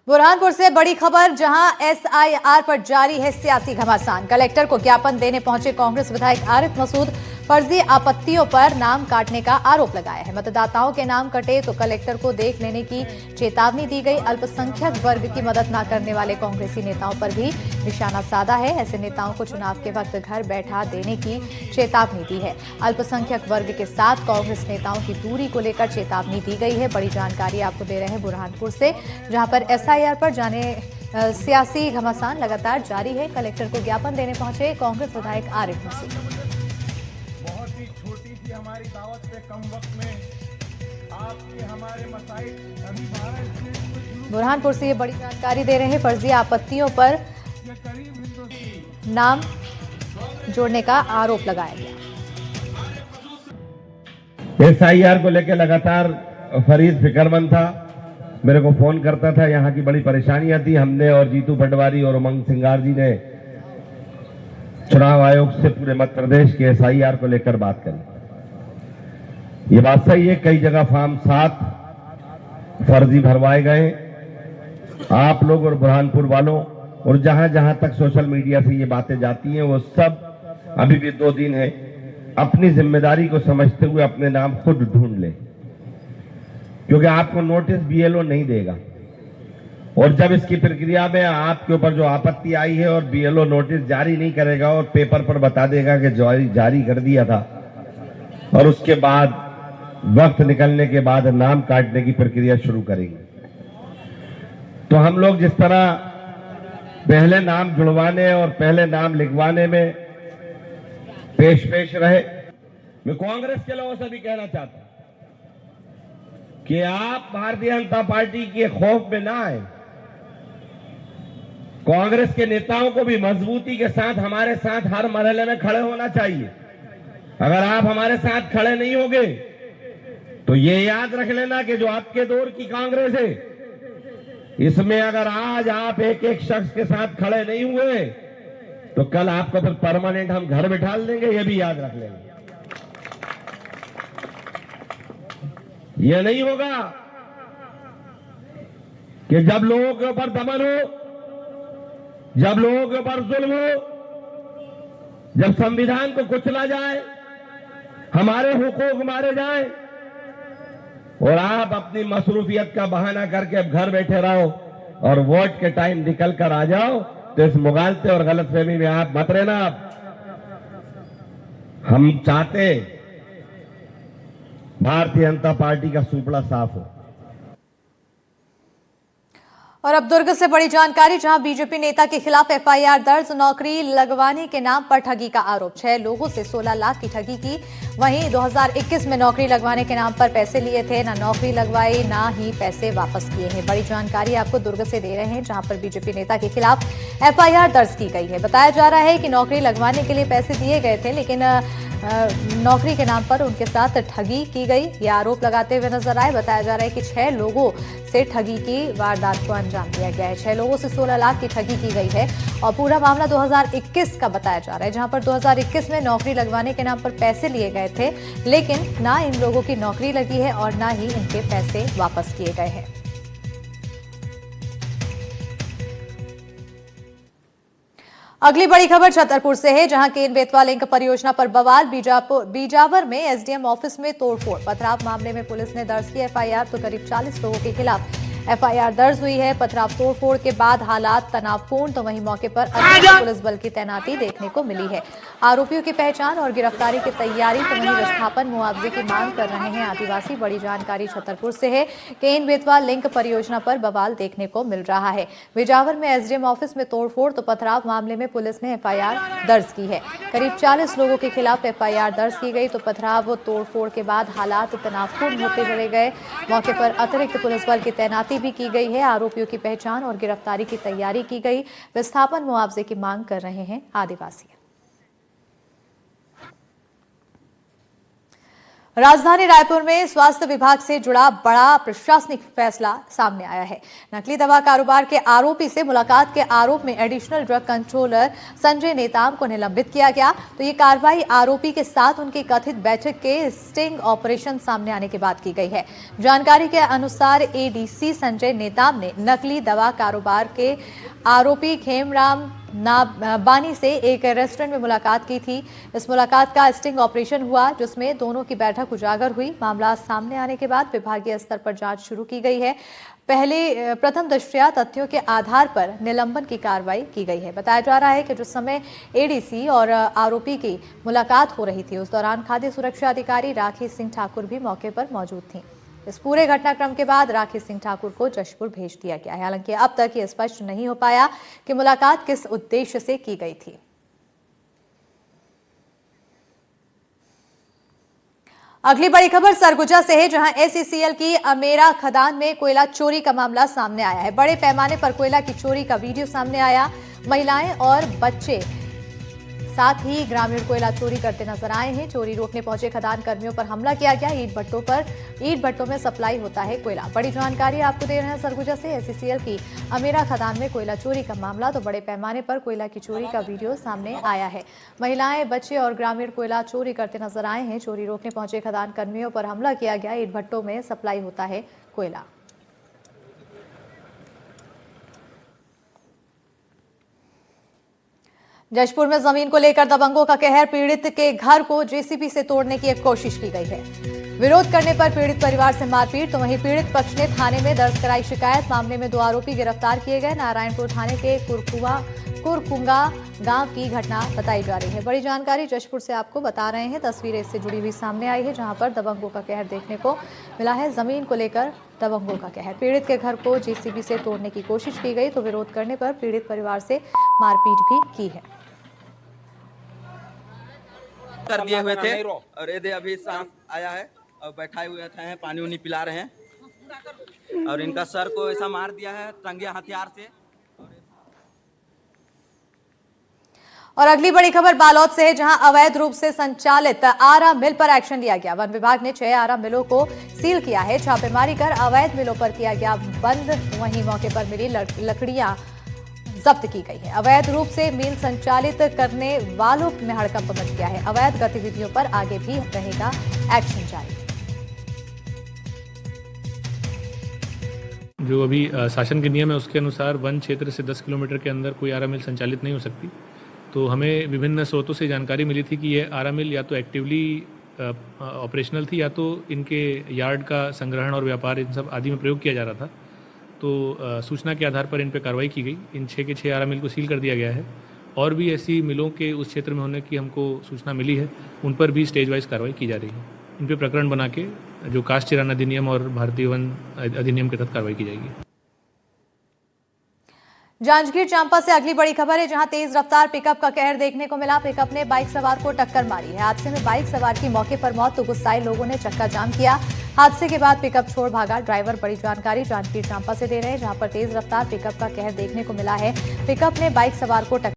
बुरहानपुर से बड़ी खबर, जहां एसआईआर पर जारी है सियासी घमासान। कलेक्टर को ज्ञापन देने पहुंचे कांग्रेस विधायक आरिफ मसूद फर्जी आपत्तियों पर नाम काटने का आरोप लगाया है। मतदाताओं के नाम कटे तो कलेक्टर को देख लेने की चेतावनी दी गई। अल्पसंख्यक वर्ग की मदद न करने वाले कांग्रेसी नेताओं पर भी निशाना साधा है। ऐसे नेताओं को चुनाव के वक्त घर बैठा देने की चेतावनी दी है। अल्पसंख्यक वर्ग के साथ कांग्रेस नेताओं की दूरी को लेकर चेतावनी दी गई है। बड़ी जानकारी आपको दे रहे हैं बुरहानपुर से, जहां पर एसआईआर पर जाने सियासी घमासान लगातार जारी है। कलेक्टर को ज्ञापन देने पहुंचे कांग्रेस विधायक आरिफ मसूद। बहुत ही छोटी सी हमारी दावत पे कम वक्त में आपके हमारे मसाइल अभी भारत बुरहानपुर से ये बड़ी जानकारी दे रहे हैं। फर्जी आपत्तियों पर नाम जोड़ने का आरोप लगाया गया। एसआईआर को लेकर लगातार फरीद फिक्रमंद था, मेरे को फोन करता था। यहाँ की बड़ी परेशानियां थी। हमने और जीतू पटवारी और उमंग सिंगार जी ने चुनाव आयोग से पूरे मध्य प्रदेश के एसआईआर को लेकर बात करी। ये बात सही है, कई जगह फॉर्म 7 फर्जी भरवाए गए। आप लोग और बुरहानपुर वालों और जहां जहां तक सोशल मीडिया से ये बातें जाती हैं, वो सब अभी भी 2 दिन है, अपनी जिम्मेदारी को समझते हुए अपने नाम खुद ढूंढ लें, क्योंकि आपको नोटिस बीएलओ नहीं देगा। और जब इसकी प्रक्रिया में आपके ऊपर जो आपत्ति आई है और बीएलओ नोटिस जारी नहीं करेगा और पेपर पर बता देगा कि जारी कर दिया था, और उसके बाद वक्त निकलने के बाद नाम काटने की प्रक्रिया शुरू करेंगे, तो हम लोग जिस तरह पहले नाम जुड़वाने और पहले नाम लिखवाने में पेश रहे, मैं कांग्रेस के लोगों से भी कहना चाहता हूं कि आप भारतीय जनता पार्टी के खौफ में ना आए। कांग्रेस के नेताओं को भी मजबूती के साथ हमारे साथ हर मरहले में खड़े होना चाहिए। अगर आप हमारे साथ खड़े नहीं होंगे तो ये याद रख लेना कि जो आपके दौर की कांग्रेस है, इसमें अगर आज आप एक एक शख्स के साथ खड़े नहीं हुए तो कल आपको फिर परमानेंट हम घर बिठा देंगे, ये भी याद रख लेंगे। ये नहीं होगा कि जब लोगों के ऊपर दमन हो, जब लोगों के ऊपर जुल्म हो, जब संविधान को कुचला जाए, हमारे हुकूक मारे जाए और आप अपनी मसरूफियत का बहाना करके अब घर बैठे रहो और वोट के टाइम निकल कर आ जाओ, तो इस मुगालते और गलतफहमी में आप मत रहना। हम चाहते भारतीय जनता पार्टी का सुपड़ा साफ हो। और अब दुर्ग से बड़ी जानकारी, जहां बीजेपी नेता के खिलाफ एफआईआर दर्ज। नौकरी लगवाने के नाम पर ठगी का आरोप। 6 लोगों से 16 लाख की ठगी की। वहीं 2021 में नौकरी लगवाने के नाम पर पैसे लिए थे, ना नौकरी लगवाई ना ही पैसे वापस किए हैं। बड़ी जानकारी आपको दुर्ग से दे रहे हैं, जहां पर बीजेपी नेता के खिलाफ एफआईआर दर्ज की गई है। बताया जा रहा है कि नौकरी लगवाने के लिए पैसे दिए गए थे, लेकिन नौकरी के नाम पर उनके साथ ठगी की गई, ये आरोप लगाते हुए नजर आए। बताया जा रहा है कि 6 लोगों से ठगी की वारदात को अंजाम दिया गया है। 6 लोगों से 16 लाख की ठगी की गई है और पूरा मामला 2021 का बताया जा रहा है, जहां पर 2021 में नौकरी लगवाने के नाम पर पैसे लिए गए थे, लेकिन ना इन लोगों की नौकरी लगी है और ना ही इनके पैसे वापस किए गए हैं। अगली बड़ी खबर छतरपुर से है, जहां केन बेतवा लिंक परियोजना पर बवाल। बीजावर में एसडीएम ऑफिस में तोड़फोड़। पथराव मामले में पुलिस ने दर्ज की एफआईआर, तो करीब 40 लोगों के खिलाफ एफआईआर दर्ज हुई है। पथराव तोड़फोड़ के बाद हालात तनावपूर्ण, तो वहीं मौके पर अतिरिक्त पुलिस बल की तैनाती देखने को मिली है। आरोपियों की पहचान और गिरफ्तारी की तैयारी, तो वहीं विस्थापन मुआवजे की मांग कर रहे हैं आदिवासी। बड़ी जानकारी छतरपुर से है, केन बेतवा लिंक परियोजना पर बवाल देखने को मिल रहा है। बिजावर में एसडीएम ऑफिस में तोड़फोड़, तो पथराव मामले में पुलिस ने एफआईआर दर्ज की है। करीब 40 लोगों के खिलाफ एफआईआर दर्ज की गई, तो पथराव तोड़फोड़ के बाद हालात तनावपूर्ण होते चले गए। मौके पर अतिरिक्त पुलिस बल की तैनाती भी की गई है। आरोपियों की पहचान और गिरफ्तारी की तैयारी की गई। विस्थापन मुआवजे की मांग कर रहे हैं आदिवासी। राजधानी रायपुर में स्वास्थ्य विभाग से जुड़ा बड़ा प्रशासनिक फैसला सामने आया है। नकली दवा कारोबार के आरोपी से मुलाकात के आरोप में additional drug controller Sanjay Netam को निलंबित किया गया। तो ये कार्रवाई आरोपी के साथ उनकी कथित बैठक के स्टिंग ऑपरेशन सामने आने के बाद की गई है। जानकारी के अनुसार एडीसी संजय नेताम ने नकली दवा कारोबार के आरोपी खेमराम बानी से एक रेस्टोरेंट में मुलाकात की थी। इस मुलाकात का स्टिंग ऑपरेशन हुआ, जिसमें दोनों की बैठक उजागर हुई। मामला सामने आने के बाद विभागीय स्तर पर जांच शुरू की गई है। प्रथम दृष्टया तथ्यों के आधार पर निलंबन की कार्रवाई की गई है। बताया जा रहा है कि जिस समय एडीसी और आरोपी की मुलाकात हो रही थी, उस दौरान खाद्य सुरक्षा अधिकारी राखी सिंह ठाकुर भी मौके पर मौजूद थी। इस पूरे घटनाक्रम के बाद राखी सिंह ठाकुर को जशपुर भेज दिया गया है। हालांकि अब तक ये स्पष्ट नहीं हो पाया कि मुलाकात किस उद्देश्य से की गई थी। अगली बड़ी खबर सरगुजा से है, जहां एसईसीएल की अमेरा खदान में कोयला चोरी का मामला सामने आया है। बड़े पैमाने पर कोयला की चोरी का वीडियो सामने आया। महिलाएं और बच्चे साथ ही ग्रामीण कोयला चोरी करते नजर आए हैं। चोरी रोकने पहुंचे खदान कर्मियों पर हमला किया गया। ईंट भट्टों में सप्लाई होता है कोयला। बड़ी जानकारी आपको दे रहे हैं सरगुजा से। एसईसीएल की अमेरा खदान में कोयला चोरी का मामला, तो बड़े पैमाने पर कोयला की चोरी का वीडियो सामने आया है। महिलाएं, बच्चे और ग्रामीण कोयला चोरी करते नजर आए हैं। चोरी रोकने पहुंचे खदान कर्मियों पर हमला किया गया। ईंट भट्टों में सप्लाई होता है कोयला। जशपुर में जमीन को लेकर दबंगों का कहर। पीड़ित के घर को जेसीबी से तोड़ने की एक कोशिश की गई है। विरोध करने पर पीड़ित परिवार से मारपीट, तो वहीं पीड़ित पक्ष ने थाने में दर्ज कराई शिकायत। मामले में 2 आरोपी गिरफ्तार किए गए। नारायणपुर थाने के कुरकुंगा गांव की घटना बताई जा रही है। बड़ी जानकारी जशपुर से आपको बता रहे हैं। तस्वीरें इससे जुड़ी हुई सामने आई है, जहां पर दबंगों का कहर देखने को मिला है। जमीन को लेकर दबंगों का कहर। पीड़ित के घर को जेसीबी से तोड़ने की कोशिश की गई, तो विरोध करने पर पीड़ित परिवार से मारपीट भी की है। कर दिए हुए थे और ये अभी सांप आया है और बैठाए हुए हैं, पानी उनी पिला रहे हैं और इनका सर को ऐसा मार दिया है टंगिया हथियार से। और अगली बड़ी खबर बालोद से है, जहां अवैध रूप से संचालित आरा मिल पर एक्शन लिया गया। वन विभाग ने 6 आरा मिलों को सील किया है। छापेमारी कर अवैध मिलों पर किया गया बंद। वहीं मौके पर मिली लकड़ियां जब्त की गई है। अवैध रूप से मिल संचालित करने वालों में हड़कंप मच गया है। अवैध गतिविधियों पर आगे भी रहेगा एक्शन जारी। जो अभी शासन के नियम है, उसके अनुसार वन क्षेत्र से 10 किलोमीटर के अंदर कोई आरा मिल संचालित नहीं हो सकती। तो हमें विभिन्न स्रोतों से जानकारी मिली थी कि ये आरा मिल या तो एक्टिवली ऑपरेशनल थी, या तो इनके यार्ड का संग्रहण और व्यापार इन सब आदि में प्रयोग किया जा रहा था। तो सूचना के आधार पर इन पर कार्रवाई की गई। इन 6 के 6 आरा मिल को सील कर दिया गया है। और भी ऐसी मिलों के उस क्षेत्र में होने की हमको सूचना मिली है, उन पर भी स्टेज वाइज कार्रवाई की जा रही है। इन पर प्रकरण बना के जो काष्ठ चिरान अधिनियम और भारतीय वन अधिनियम के तहत कार्रवाई की जाएगी। जांजगीर चांपा से अगली बड़ी खबर है, जहां तेज रफ्तार पिकअप का कहर देखने को मिला। पिकअप ने बाइक सवार को टक्कर मारी है। हादसे में बाइक सवार की मौके पर मौत, तो गुस्साए लोगों ने चक्का जाम किया। हादसे के बाद पिकअप छोड़ भागा ड्राइवर। बड़ी जानकारी जांजगीर चांपा से दे रहे हैं, जहां पर तेज रफ्तार पिकअप का कहर देखने को मिला है। पिकअप ने बाइक सवार को टक्कर